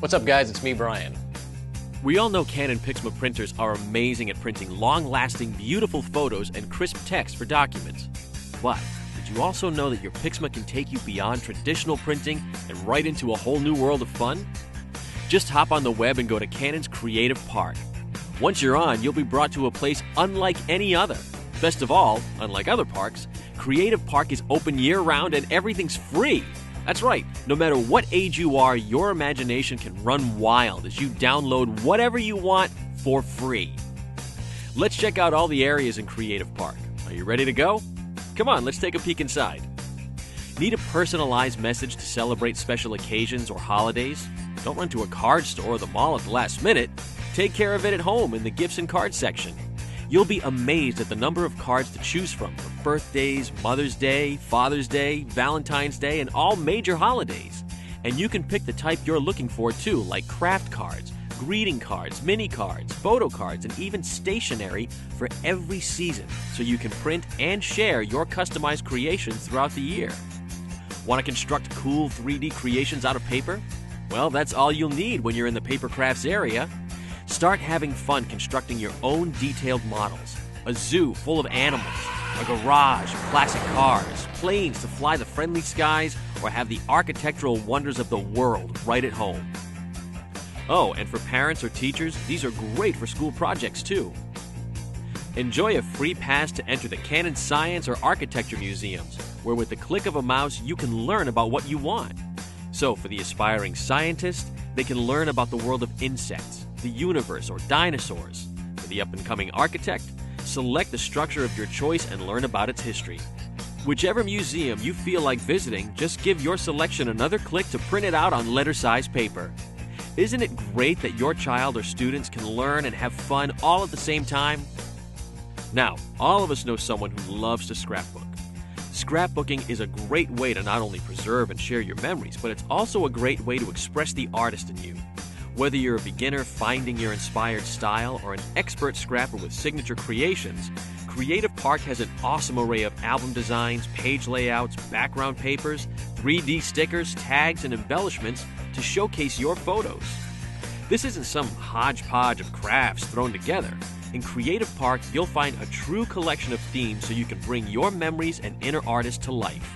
What's up, guys? It's me, Brian. We all know Canon PIXMA printers are amazing at printing long-lasting, beautiful photos and crisp text for documents. But did you also know that your PIXMA can take you beyond traditional printing and right into a whole new world of fun? Just hop on the web and go to Canon's Creative Park. Once you're on, you'll be brought to a place unlike any other. Best of all, unlike other parks, Creative Park is open year-round and everything's free. That's right, no matter what age you are, your imagination can run wild as you download whatever you want for free. Let's check out all the areas in Creative Park. Are you ready to go? Come on, let's take a peek inside. Need a personalized message to celebrate special occasions or holidays? Don't run to a card store or the mall at the last minute. Take care of it at home in the gifts and cards section. You'll be amazed at the number of cards to choose from for birthdays, Mother's Day, Father's Day, Valentine's Day, and all major holidays. And you can pick the type you're looking for too, like craft cards, greeting cards, mini cards, photo cards, and even stationery for every season, so you can print and share your customized creations throughout the year. Want to construct cool 3D creations out of paper? Well, that's all you'll need when you're in the paper crafts area. Start having fun constructing your own detailed models. A zoo full of animals, a garage, classic cars, planes to fly the friendly skies, or have the architectural wonders of the world right at home. Oh, and for parents or teachers, these are great for school projects too. Enjoy a free pass to enter the Canon Science or Architecture Museums, where with the click of a mouse you can learn about what you want. So for the aspiring scientist, they can learn about the world of insects, the universe, or dinosaurs. For the up-and-coming architect, select the structure of your choice and learn about its history. Whichever museum you feel like visiting, just give your selection another click to print it out on letter-size paper. Isn't it great that your child or students can learn and have fun all at the same time? Now, all of us know someone who loves to scrapbook. Scrapbooking is a great way to not only preserve and share your memories, but it's also a great way to express the artist in you. Whether you're a beginner finding your inspired style or an expert scrapper with signature creations, Creative Park has an awesome array of album designs, page layouts, background papers, 3D stickers, tags, and embellishments to showcase your photos. This isn't some hodgepodge of crafts thrown together. In Creative Park, you'll find a true collection of themes so you can bring your memories and inner artist to life.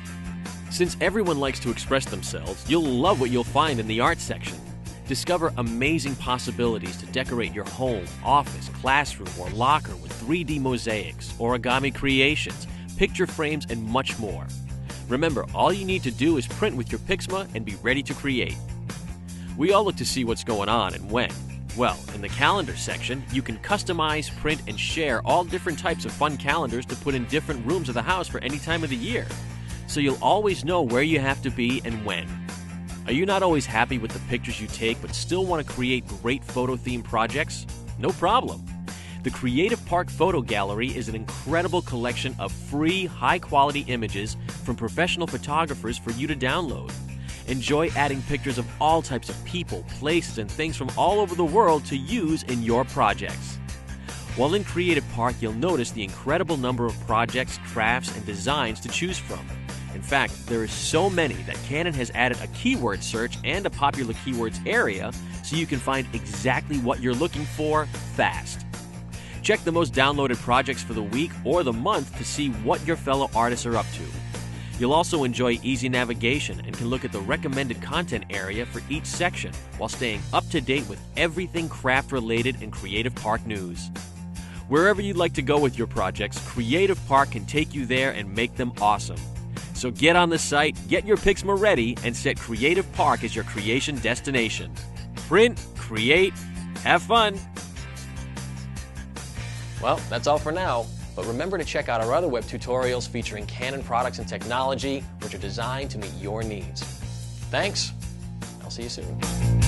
Since everyone likes to express themselves, you'll love what you'll find in the art section. Discover amazing possibilities to decorate your home, office, classroom, or locker with 3D mosaics, origami creations, picture frames, and much more. Remember, all you need to do is print with your PIXMA and be ready to create. We all look to see what's going on and when. Well, in the calendar section, you can customize, print, and share all different types of fun calendars to put in different rooms of the house for any time of the year. So you'll always know where you have to be and when. Are you not always happy with the pictures you take but still want to create great photo-themed projects? No problem. The Creative Park Photo Gallery is an incredible collection of free, high-quality images from professional photographers for you to download. Enjoy adding pictures of all types of people, places, and things from all over the world to use in your projects. While in Creative Park, you'll notice the incredible number of projects, crafts, and designs to choose from. In fact, there is so many that Canon has added a keyword search and a popular keywords area so you can find exactly what you're looking for fast. Check the most downloaded projects for the week or the month to see what your fellow artists are up to. You'll also enjoy easy navigation and can look at the recommended content area for each section while staying up to date with everything craft-related in Creative Park news. Wherever you'd like to go with your projects, Creative Park can take you there and make them awesome. So get on the site, get your PIXMA ready, and set Creative Park as your creation destination. Print, create, have fun! Well, that's all for now. But remember to check out our other web tutorials featuring Canon products and technology, which are designed to meet your needs. Thanks. I'll see you soon.